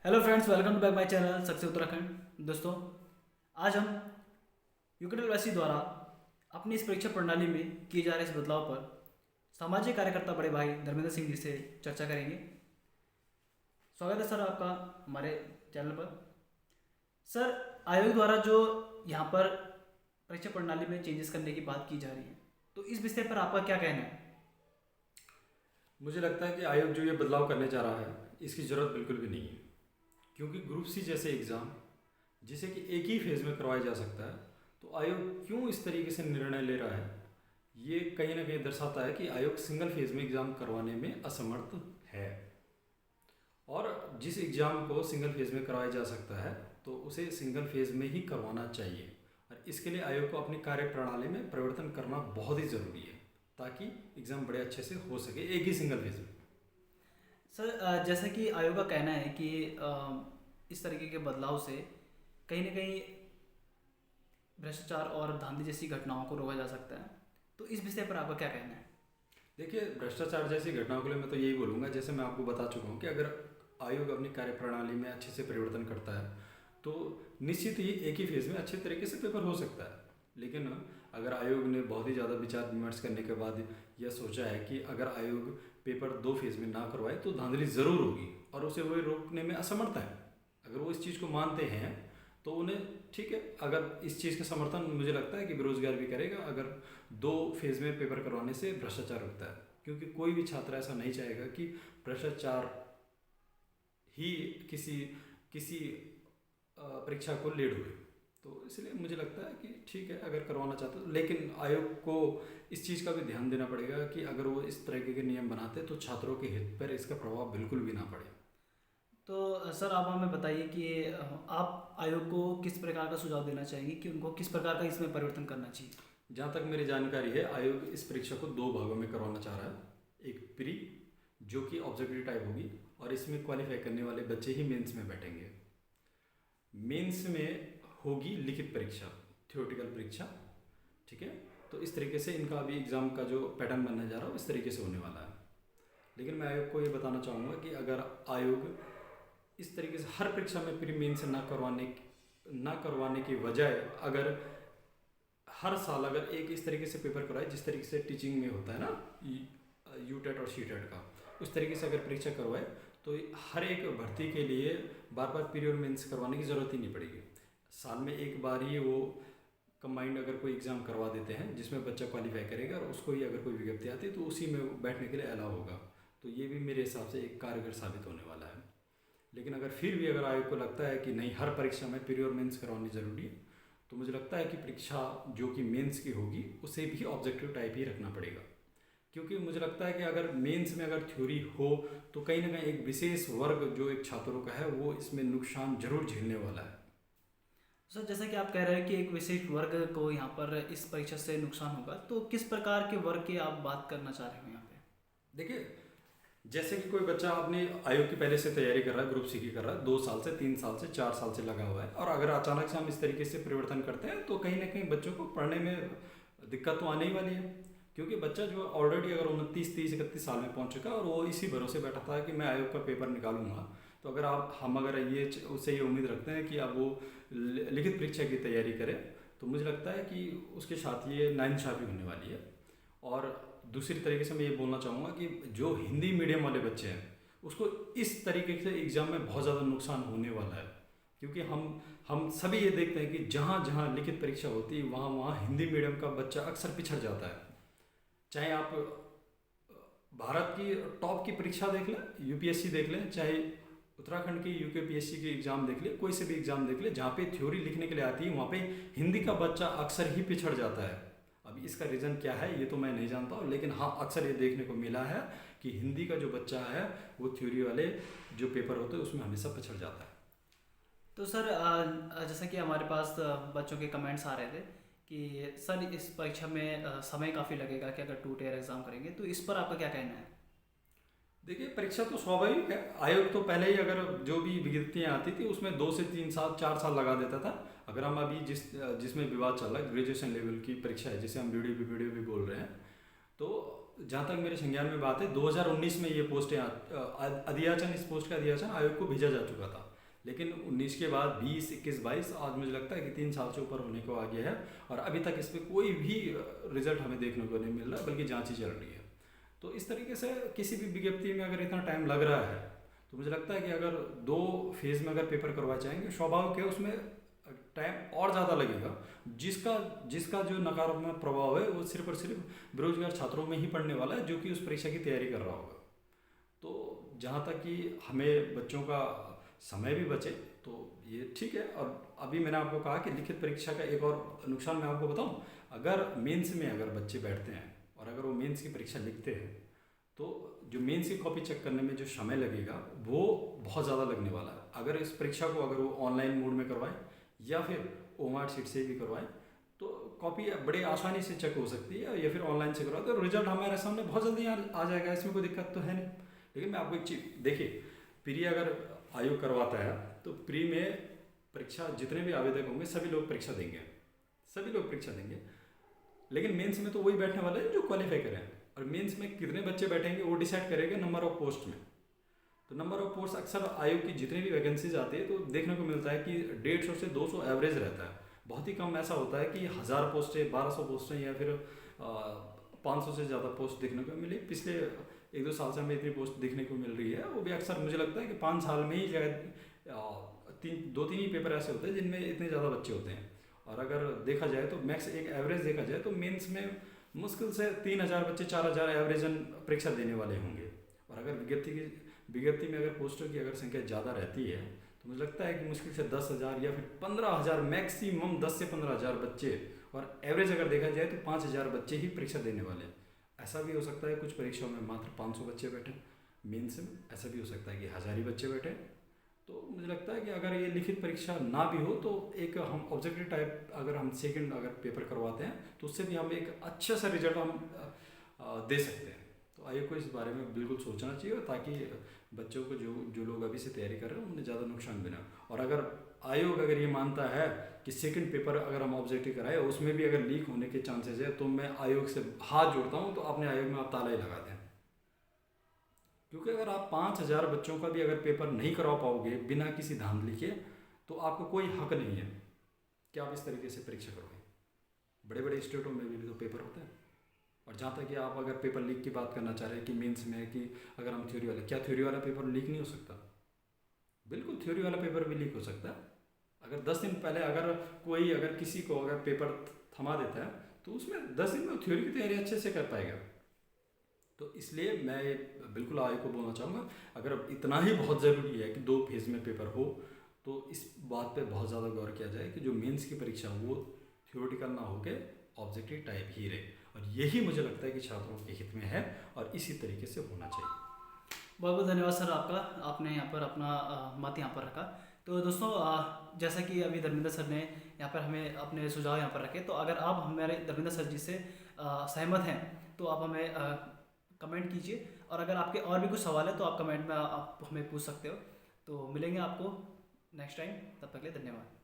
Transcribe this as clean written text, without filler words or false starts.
Hello friends, welcome to back my channel success Uttarakhand. दोस्तों, आज हम यूकेडलवासी द्वारा अपनी इस परीक्षा प्रणाली में किए जा रहे इस बदलाव पर सामाजिक कार्यकर्ता बड़े भाई धर्मेंद्र सिंह जी से चर्चा करेंगे। स्वागत है सर आपका हमारे चैनल पर। सर, आयोग द्वारा जो यहाँ पर परीक्षा प्रणाली में चेंजेस करने की बात की जा रही है, तो इस विषय पर आपका क्या कहना है? मुझे लगता है कि आयोग जो ये बदलाव करने जा रहा है इसकी ज़रूरत बिल्कुल भी नहीं है, क्योंकि ग्रुप सी जैसे एग्ज़ाम जिसे कि एक ही फेज़ में करवाया जा सकता है, तो आयोग क्यों इस तरीके से निर्णय ले रहा है, ये कहीं ना कहीं दर्शाता है कि आयोग सिंगल फेज़ में एग्ज़ाम करवाने में असमर्थ है। और जिस एग्ज़ाम को सिंगल फेज़ में करवाया जा सकता है तो उसे सिंगल फेज़ में ही करवाना चाहिए, और इसके लिए आयोग को अपनी कार्य प्रणाली में परिवर्तन करना बहुत ही ज़रूरी है ताकि एग्ज़ाम बड़े अच्छे से हो सके एक ही सिंगल फेज़ में। सर, जैसा कि आयोग का कहना है कि इस तरीके के बदलाव से कहीं न कहीं भ्रष्टाचार और धांधली जैसी घटनाओं को रोका जा सकता है, तो इस विषय पर आपका क्या कहना है? देखिए, भ्रष्टाचार जैसी घटनाओं के लिए मैं तो यही बोलूँगा, जैसे मैं आपको बता चुका हूँ कि अगर आयोग अपनी कार्यप्रणाली में अच्छे से परिवर्तन करता है तो निश्चित ही एक ही फेज़ में अच्छे तरीके से पेपर हो सकता है। लेकिन अगर आयोग ने बहुत ही ज़्यादा विचार विमर्श करने के बाद यह सोचा है कि अगर आयोग पेपर दो फेज़ में ना करवाए तो धांधली ज़रूर होगी और उसे वही रोकने में असमर्थ है, अगर वो इस चीज़ को मानते हैं तो उन्हें ठीक है। अगर इस चीज़ का समर्थन मुझे लगता है कि बेरोजगार भी करेगा अगर दो फेज़ में पेपर करवाने से भ्रष्टाचार रुकता है, क्योंकि कोई भी छात्र ऐसा नहीं चाहेगा कि भ्रष्टाचार ही किसी किसी परीक्षा को लेड हुए। तो इसलिए मुझे लगता है कि ठीक है अगर करवाना चाहते हो, लेकिन आयोग को इस चीज़ का भी ध्यान देना पड़ेगा कि अगर वो इस तरीके के नियम बनाते तो छात्रों के हित पर इसका प्रभाव बिल्कुल भी ना पड़े। तो सर, आप हमें बताइए कि आप आयोग को किस प्रकार का सुझाव देना चाहेंगे कि उनको किस प्रकार का इसमें परिवर्तन करना चाहिए? जहाँ तक मेरी जानकारी है, आयोग इस परीक्षा को दो भागों में करवाना चाह रहा है। एक प्री, जो कि ऑब्जेक्टिव टाइप होगी, और इसमें क्वालिफाई करने वाले बच्चे ही मेंस में बैठेंगे। मेंस में होगी लिखित परीक्षा, थ्योरेटिकल परीक्षा, ठीक है। तो इस तरीके से इनका अभी एग्ज़ाम का जो पैटर्न बनने जा रहा है इस तरीके से होने वाला है। लेकिन मैं आयोग को ये बताना चाहूँगा कि अगर आयोग इस तरीके से हर परीक्षा में प्री मेंस ना करवाने की बजाय अगर हर साल अगर एक इस तरीके से पेपर कराए जिस तरीके से टीचिंग में होता है ना, यू टेट और सी टेट का, उस तरीके से अगर परीक्षा करवाए तो हर एक भर्ती के लिए बार बार प्री और मेंस करवाने की ज़रूरत ही नहीं पड़ेगी। साल में एक बार ही वो कंबाइंड अगर कोई एग्ज़ाम करवा देते हैं जिसमें बच्चा क्वालिफाई करेगा और उसको ही अगर कोई विज्ञप्ति आती है तो उसी में बैठने के लिए अलाउ होगा। तो ये भी मेरे हिसाब से एक कारगर साबित होने वाला है। लेकिन अगर फिर भी अगर आयोग को लगता है कि नहीं हर परीक्षा में प्री और मेंस करवानी ज़रूरी है, तो मुझे लगता है कि परीक्षा जो कि मेंस की होगी उसे भी ऑब्जेक्टिव टाइप ही रखना पड़ेगा, क्योंकि मुझे लगता है कि अगर मेंस में अगर थ्योरी हो तो कहीं ना कहीं एक विशेष वर्ग जो एक छात्रों का है वो इसमें नुकसान जरूर झेलने वाला है। सर, जैसा कि आप कह रहे हैं कि एक विशेष वर्ग को यहाँ पर इस परीक्षा से नुकसान होगा, तो किस प्रकार के वर्ग की आप बात करना चाह रहे हो यहाँ पे? देखिए, जैसे कि कोई बच्चा अपने आयोग की पहले से तैयारी कर रहा है, ग्रुप सी की कर रहा है, 2 साल से 3 साल से 4 साल से लगा हुआ है, और अगर अचानक से हम इस तरीके से परिवर्तन करते हैं तो कहीं ना कहीं बच्चों को पढ़ने में दिक्कत तो आने ही वाली है। क्योंकि बच्चा जो ऑलरेडी अगर 29 30 31 साल में पहुंच चुका है और वो इसी भरोसे बैठा था कि मैं आयोग का पेपर निकालूंगा, तो अगर हम अगर ये उससे ये उम्मीद रखते हैं कि अब वो लिखित परीक्षा की तैयारी करे, तो मुझे लगता है कि उसके साथ ये नाइंसाफ़ी होने वाली है। और दूसरी तरीके से मैं ये बोलना चाहूँगा कि जो हिंदी मीडियम वाले बच्चे हैं उसको इस तरीके से एग्ज़ाम में बहुत ज़्यादा नुकसान होने वाला है, क्योंकि हम सभी ये देखते हैं कि जहाँ जहाँ लिखित परीक्षा होती है वहाँ वहाँ हिंदी मीडियम का बच्चा अक्सर पिछड़ जाता है। चाहे आप भारत की टॉप की परीक्षा देख लें, यूपीएससी देख लें, चाहे उत्तराखंड की यूकेपीएससी की एग्ज़ाम देख ले, कोई से भी एग्ज़ाम देख ले, जहाँ पे थ्योरी लिखने के लिए आती है वहाँ पे हिंदी का बच्चा अक्सर ही पिछड़ जाता है। अब इसका रीज़न क्या है ये तो मैं नहीं जानता हूँ, लेकिन हाँ अक्सर ये देखने को मिला है कि हिंदी का जो बच्चा है वो थ्योरी वाले जो पेपर होते हैं उसमें हमेशा पिछड़ जाता है। तो सर, जैसा कि हमारे पास बच्चों के कमेंट्स आ रहे थे कि सर इस परीक्षा में समय काफ़ी लगेगा कि अगर 2 टेयर एग्ज़ाम करेंगे, तो इस पर आपका क्या कहना है? देखिए, परीक्षा तो स्वाभाविक है, आयोग तो पहले ही अगर जो भी विज्ञप्तियाँ आती थी उसमें 2 से 3 साल 4 साल लगा देता था। अगर हम अभी जिसमें विवाद चल रहा है ग्रेजुएशन लेवल की परीक्षा है जिसे हम वीडियो भी बोल रहे हैं, तो जहाँ तक मेरे संज्ञान में बात है 2019 में ये पोस्टें अध्याचन इस पोस्ट का अध्याचन आयोग को भेजा जा चुका था। लेकिन 19 के बाद 20, 21, 22 आज मुझे लगता है कि 3 साल से ऊपर होने को आ गया है और अभी तक इस पर कोई भी रिजल्ट हमें देखने को नहीं मिल रहा, बल्कि जांच ही चल रही है। तो इस तरीके से किसी भी विज्ञप्ति में अगर इतना टाइम लग रहा है तो मुझे लगता है कि अगर 2 फेज़ में अगर पेपर करवाए जाएंगे, स्वाभाविक है उसमें टाइम और ज़्यादा लगेगा, जिसका जो नकारात्मक प्रभाव है वो सिर्फ और सिर्फ बेरोजगार छात्रों में ही पड़ने वाला है, जो कि उस परीक्षा की तैयारी कर रहा होगा। तो जहाँ तक कि हमें बच्चों का समय भी बचे तो ये ठीक है। और अभी मैंने आपको कहा कि लिखित परीक्षा का एक और नुकसान मैं आपको बताऊं, अगर मेंस में अगर बच्चे बैठते हैं और अगर वो मेंस की परीक्षा लिखते हैं तो जो मेंस की कॉपी चेक करने में जो समय लगेगा वो बहुत ज़्यादा लगने वाला है। अगर इस परीक्षा को अगर वो ऑनलाइन मोड में करवाए या फिर ओमार शीट से भी करवाए तो कॉपी बड़े आसानी से चेक हो सकती है, या फिर ऑनलाइन से करवाए तो रिजल्ट हमारे सामने बहुत जल्दी आ जाएगा, इसमें कोई दिक्कत तो है नहीं। लेकिन मैं आपको एक चीज़ देखिए, प्री अगर आयोग करवाता है तो प्री में परीक्षा जितने भी आवेदक होंगे सभी लोग परीक्षा देंगे, लेकिन मेंस में तो वही बैठने वाले हैं जो क्वालिफाई करें। और मेंस में कितने बच्चे बैठेंगे वो डिसाइड करेंगे नंबर ऑफ पोस्ट में। तो नंबर ऑफ पोस्ट अक्सर आयोग की जितनी भी वैकेंसीज आती है तो देखने को मिलता है कि 150 से 200 एवरेज रहता है। बहुत ही कम ऐसा होता है कि 1000 पोस्टें, 1200 पोस्टें या फिर 500 से ज़्यादा पोस्ट देखने को मिली। पिछले 1-2 साल से हमें इतनी पोस्ट देखने को मिल रही है, वो भी अक्सर मुझे लगता है कि 5 साल में ही शायद 2-3 ही पेपर ऐसे होते हैं जिनमें इतने ज़्यादा बच्चे होते हैं। और अगर देखा जाए तो मैक्स एक एवरेज देखा जाए तो मेंस में मुश्किल से 3000 बच्चे 4000 एवरेजन परीक्षा देने वाले होंगे। और अगर विज्ञप्ति में अगर पोस्टों की अगर संख्या ज़्यादा रहती है तो मुझे लगता है कि मुश्किल से 10,000 या फिर 15,000, मैक्सिमम 10 से 15,000 बच्चे, और एवरेज अगर देखा जाए तो 5,000 बच्चे ही परीक्षा देने वाले हैं। ऐसा भी हो सकता है कुछ परीक्षाओं में मात्र 500 बच्चे बैठे मेंस में, ऐसा भी हो सकता है कि 1000 ही बच्चे बैठे। तो मुझे लगता है कि अगर ये लिखित परीक्षा ना भी हो तो एक हम ऑब्जेक्टिव टाइप अगर हम सेकंड अगर पेपर करवाते हैं तो उससे भी हम एक अच्छा सा रिजल्ट हम दे सकते हैं। तो आयोग को इस बारे में बिल्कुल सोचना चाहिए ताकि बच्चों को जो लोग अभी से तैयारी कर रहे हैं उन्हें ज़्यादा नुकसान भी ना। और अगर आयोग अगर ये मानता है कि सेकंड पेपर अगर हम ऑब्जेक्टिव कराए उसमें भी अगर लीक होने के चांसेस है तो मैं आयोग से हाथ जोड़ता हूँ तो अपने आयोग में आप ताला ही लगा दें। क्योंकि अगर आप 5000 बच्चों का भी अगर पेपर नहीं करवा पाओगे बिना किसी धांधली के तो आपको कोई हक नहीं है कि आप इस तरीके से परीक्षा करवाएं। बड़े बड़े स्टेटों में भी तो पेपर होते हैं। और जहाँ तक कि आप अगर पेपर लीक की बात करना चाह रहे हैं कि मेंस में कि अगर हम थ्योरी वाला, क्या थ्योरी वाला पेपर लीक नहीं हो सकता? बिल्कुल थ्योरी वाला पेपर भी लीक हो सकता है। अगर 10 दिन पहले अगर किसी को अगर पेपर थमा देता है तो उसमें 10 दिन में थ्योरी की तैयारी अच्छे से कर पाएगा। तो इसलिए मैं बिल्कुल आयोग को बोलना चाहूँगा, अगर इतना ही बहुत ज़रूरी है कि 2 फेज़ में पेपर हो तो इस बात पे बहुत ज़्यादा गौर किया जाए कि जो मेंस की परीक्षा वो थ्योरेटिकल ना होकर ऑब्जेक्टिव टाइप ही रहे। और यही मुझे लगता है कि छात्रों के हित में है और इसी तरीके से होना चाहिए। बहुत बहुत धन्यवाद सर आपका, आपने यहाँ पर अपना मत यहाँ पर रखा। तो दोस्तों जैसा कि अभी धर्मेंद्र सर ने यहाँ पर हमें अपने सुझाव यहाँ पर रखे, तो अगर आप हमारे धर्मेंद्र सर जी से सहमत हैं तो आप हमें कमेंट कीजिए, और अगर आपके और भी कुछ सवाल है तो आप कमेंट में आप हमें पूछ सकते हो। तो मिलेंगे आपको नेक्स्ट टाइम, तब तक के लिए धन्यवाद।